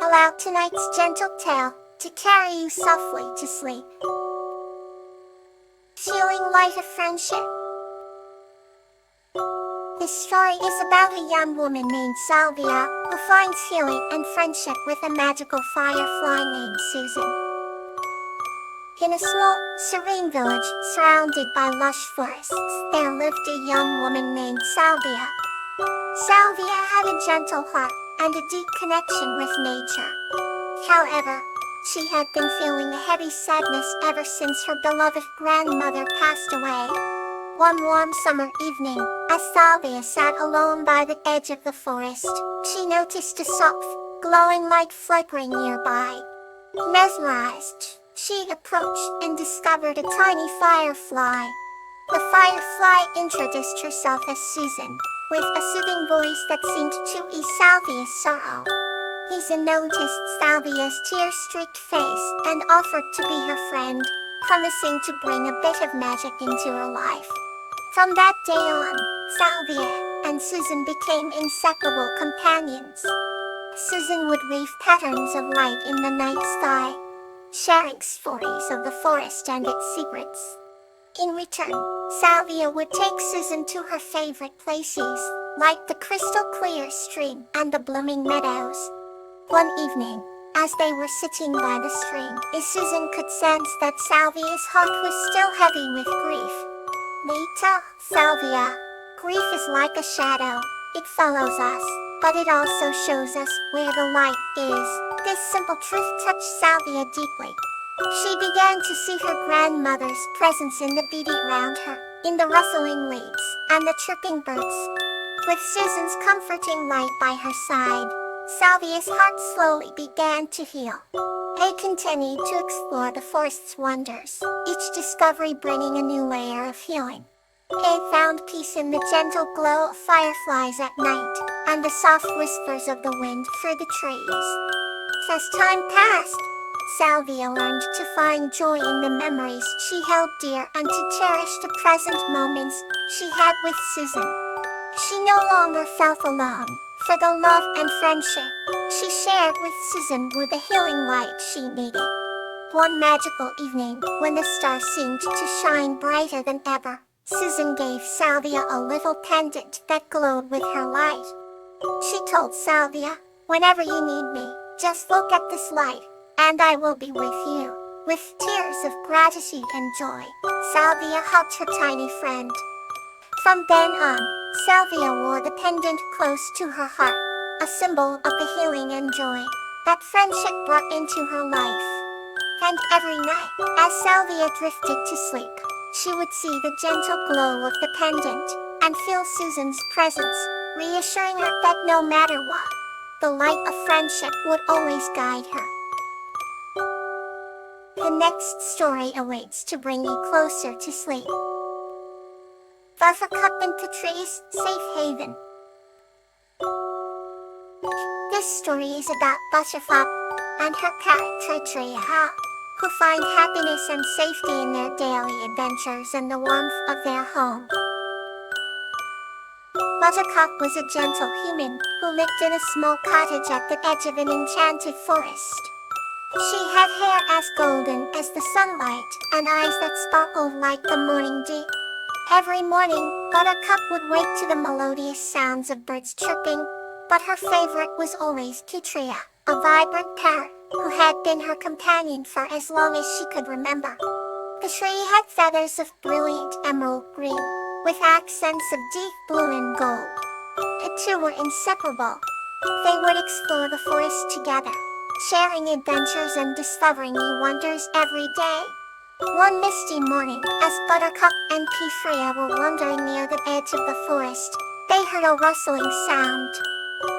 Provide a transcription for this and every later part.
call out tonight's gentle tale to carry you softly to sleep. Feeling light of friendship. This story is about a young woman named Salvia who finds healing and friendship with a magical firefly named Susan. In a small, serene village surrounded by lush forests, there lived a young woman named Salvia. Salvia had a gentle heart and a deep connection with nature. However, she had been feeling a heavy sadness ever since her beloved grandmother passed away. One warm summer evening, as Salvia sat alone by the edge of the forest, she noticed a soft, glowing light flickering nearby. Mesmerized, she approached and discovered a tiny firefly. The firefly introduced herself as Susan, with a soothing voice that seemed to ease Salvia's sorrow. Susan noticed Salvia's tear-streaked face and offered to be her friend, promising to bring a bit of magic into her life. From that day on, Salvia and Susan became inseparable companions. Susan would weave patterns of light in the night sky, sharing stories of the forest and its secrets. In return, Salvia would take Susan to her favorite places, like the crystal-clear stream and the blooming meadows. One evening, as they were sitting by the stream, Susan could sense that Salvia's heart was still heavy with grief. Later, Salvia, grief is like a shadow. It follows us, but it also shows us where the light is. This simple truth touched Salvia deeply. She began to see her grandmother's presence in the beauty around her, in the rustling leaves and the chirping birds. With Susan's comforting light by her side, Salvia's heart slowly began to heal. They continued to explore the forest's wonders, each discovery bringing a new layer of healing. They found peace in the gentle glow of fireflies at night, and the soft whispers of the wind through the trees. As time passed, Salvia learned to find joy in the memories she held dear and to cherish the present moments she had with Susan. She no longer felt alone, for the love and friendship she shared with Susan were the healing light she needed. One magical evening, when the stars seemed to shine brighter than ever, Susan gave Salvia a little pendant that glowed with her light. She told Salvia, "Whenever you need me, just look at this light, and I will be with you." With tears of gratitude and joy, Salvia hugged her tiny friend. From then on, Salvia wore the pendant close to her heart, a symbol of the healing and joy that friendship brought into her life. And every night, as Salvia drifted to sleep, she would see the gentle glow of the pendant and feel Susan's presence, reassuring her that no matter what, the light of friendship would always guide her. The next story awaits to bring you closer to sleep. Buttercup and Patrice's Safe Haven. This story is about Buttercup and her cat Patria, who find happiness and safety in their daily adventures and the warmth of their home. Buttercup was a gentle human who lived in a small cottage at the edge of an enchanted forest. She had hair as golden as the sunlight and eyes that sparkled like the morning dew. Every morning, Buttercup would wake to the melodious sounds of birds chirping, but her favorite was always Patria, a vibrant parrot who had been her companion for as long as she could remember. Patria had feathers of brilliant emerald green, with accents of deep blue and gold. The two were inseparable. They would explore the forest together, sharing adventures and discovering new wonders every day. One misty morning, as Buttercup and Patria were wandering near the edge of the forest, they heard a rustling sound.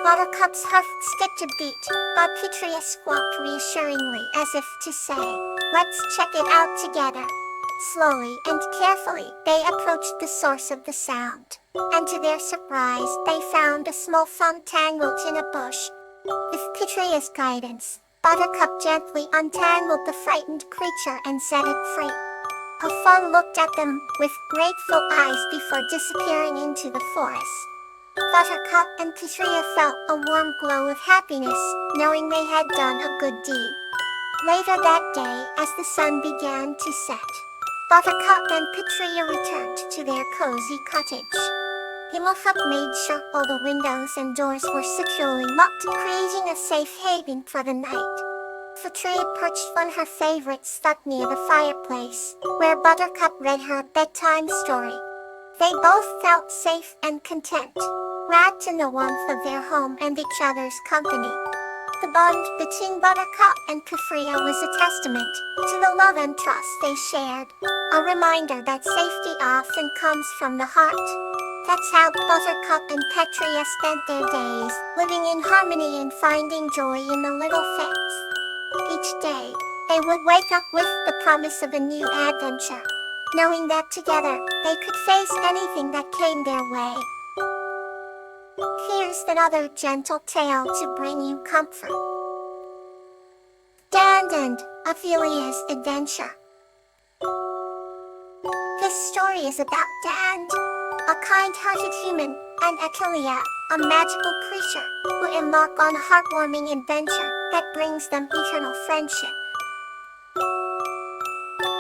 Buttercup's heart skipped a beat, but Patria squawked reassuringly as if to say, "Let's check it out together." Slowly and carefully, they approached the source of the sound, and to their surprise, they found a small fawn tangled in a bush. With Patria's guidance, Buttercup gently untangled the frightened creature and set it free. The fawn looked at them with grateful eyes before disappearing into the forest. Buttercup and Katria felt a warm glow of happiness, knowing they had done a good deed. Later that day, as the sun began to set, Buttercup and Katria returned to their cozy cottage. Himmelfuck made sure all the windows and doors were securely locked, creating a safe haven for the night. Katria perched on her favorite stuck near the fireplace, where Buttercup read her a bedtime story. They both felt safe and content, wrapped in the warmth of their home and each other's company. The bond between Buttercup and Katria was a testament to the love and trust they shared, a reminder that safety often comes from the heart. That's how Buttercup and Katria spent their days, living in harmony and finding joy in the little things. Each day, they would wake up with the promise of a new adventure, knowing that together, they could face anything that came their way. Here's another gentle tale to bring you comfort. Dan and Ophelia's Adventure. This story is about Dan, a kind-hearted human, and Ophelia, a magical creature, who embark on a heartwarming adventure that brings them eternal friendship.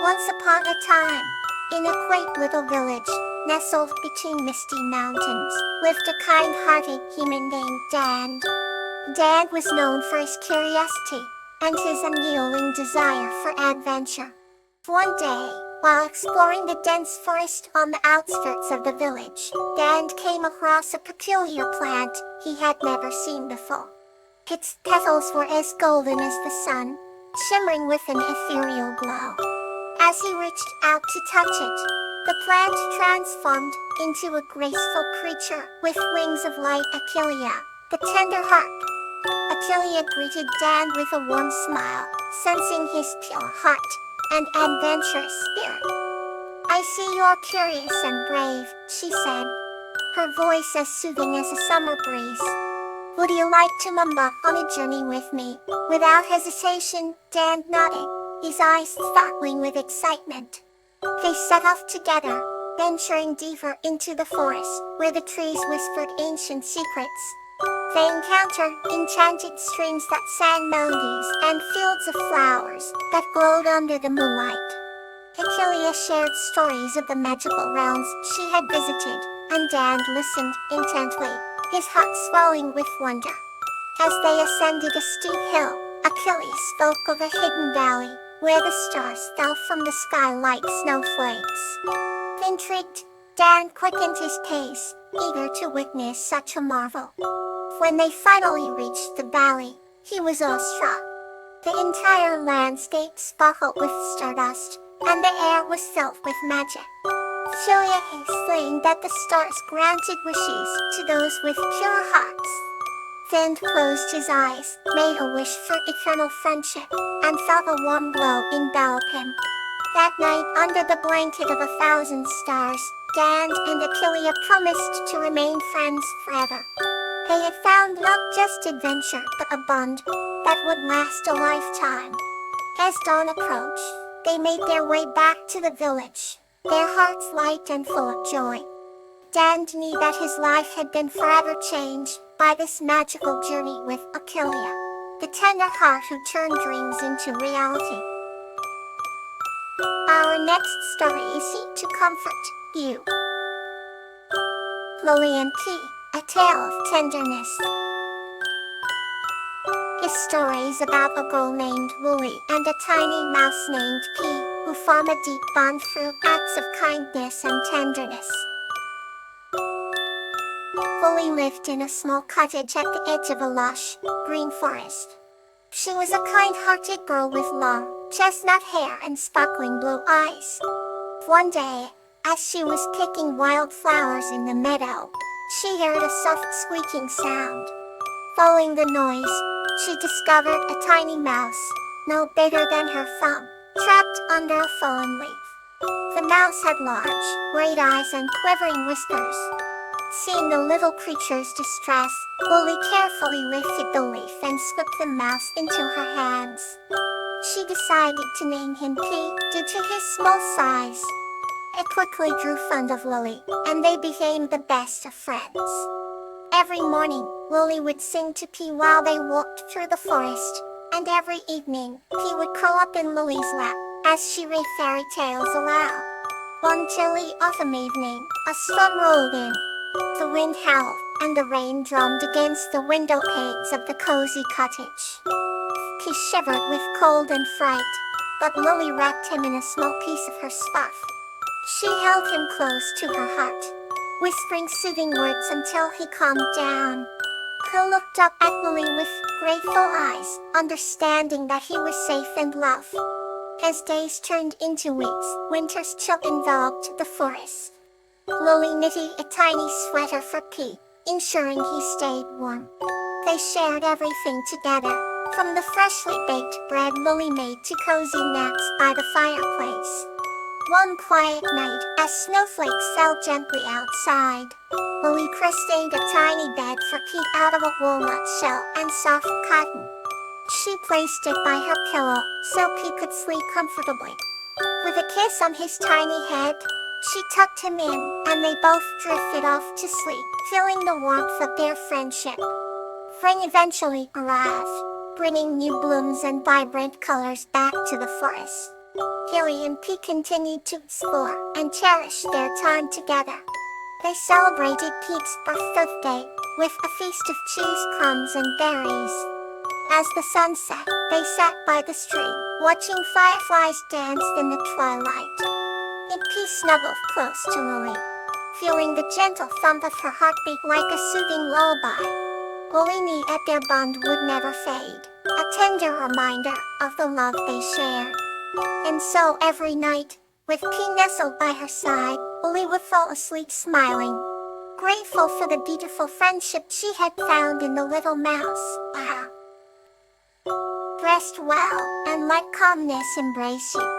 Once upon a time, in a quaint little village, nestled between misty mountains, lived a kind-hearted human named Dan. Dan was known for his curiosity and his unyielding desire for adventure. One day, while exploring the dense forest on the outskirts of the village, Dan came across a peculiar plant he had never seen before. Its petals were as golden as the sun, shimmering with an ethereal glow. As he reached out to touch it, the plant transformed into a graceful creature with wings of light. Ophelia, the tender heart. Ophelia greeted Dan with a warm smile, sensing his pure heart and adventurous spirit. "I see you're curious and brave," she said, her voice as soothing as a summer breeze. "Would you like to embark on a journey with me?" Without hesitation, Dan nodded, his eyes sparkling with excitement. They set off together, venturing deeper into the forest, where the trees whispered ancient secrets. They encountered enchanted streams that sang melodies and fields of flowers that glowed under the moonlight. Ophelia shared stories of the magical realms she had visited, and Dan listened intently, his heart swelling with wonder. As they ascended a steep hill, Ophelia spoke of a hidden valley, where the stars fell from the sky like snowflakes. Intrigued, Dan quickened his pace, eager to witness such a marvel. When they finally reached the valley, he was awestruck. The entire landscape sparkled with stardust, and the air was filled with magic. Ophelia explained that the stars granted wishes to those with pure hearts. Dan closed his eyes, made a wish for eternal friendship, and felt a warm glow envelop him. That night, under the blanket of 1,000 stars, Dan and Ophelia promised to remain friends forever. They had found not just adventure, but a bond that would last a lifetime. As dawn approached, they made their way back to the village, their hearts light and full of joy. Dan knew that his life had been forever changed by this magical journey with Ophelia, the tender heart who turned dreams into reality. Our next story is here to comfort you. Lily and Key, a tale of tenderness. This story is about a girl named Lily and a tiny mouse named Key, who form a deep bond through acts of kindness and tenderness. Lily lived in a small cottage at the edge of a lush, green forest. She was a kind-hearted girl with long, chestnut hair and sparkling blue eyes. One day, as she was picking wildflowers in the meadow, she heard a soft squeaking sound. Following the noise, she discovered a tiny mouse, no bigger than her thumb, trapped under a fallen leaf. The mouse had large, great eyes and quivering whiskers. Seeing the little creature's distress, Lily carefully lifted the leaf and slipped the mouse into her hands. She decided to name him Key due to his small size. It quickly grew fond of Lily, and they became the best of friends. Every morning, Lily would sing to P while they walked through the forest, and every evening, P would curl up in Lily's lap as she read fairy tales aloud. One chilly autumn evening, a storm rolled in. The wind howled, and the rain drummed against the window panes of the cozy cottage. He shivered with cold and fright, but Lily wrapped him in a small piece of her stuff. She held him close to her heart, whispering soothing words until he calmed down. He looked up at Lily with grateful eyes, understanding that he was safe and loved. As days turned into weeks, winter's chill enveloped the forest. Lily knitted a tiny sweater for P, ensuring he stayed warm. They shared everything together, from the freshly baked bread Lily made to cozy naps by the fireplace. One quiet night, as snowflakes fell gently outside, Lily crocheted a tiny bed for P out of a walnut shell and soft cotton. She placed it by her pillow so P could sleep comfortably. With a kiss on his tiny head, she tucked him in, and they both drifted off to sleep, feeling the warmth of their friendship. Spring eventually arrived, bringing new blooms and vibrant colors back to the forest. Hilly and P continued to explore and cherish their time together. They celebrated Pete's birthday with a feast of cheese, crumbs, and berries. As the sun set, they sat by the stream, watching fireflies dance in the twilight. And P snuggled close to Lily, feeling the gentle thump of her heartbeat like a soothing lullaby. Lily knew that their bond would never fade, a tender reminder of the love they shared. And so every night, with P nestled by her side, Lily would fall asleep smiling, grateful for the beautiful friendship she had found in the little mouse. Rest well, and let calmness embrace you.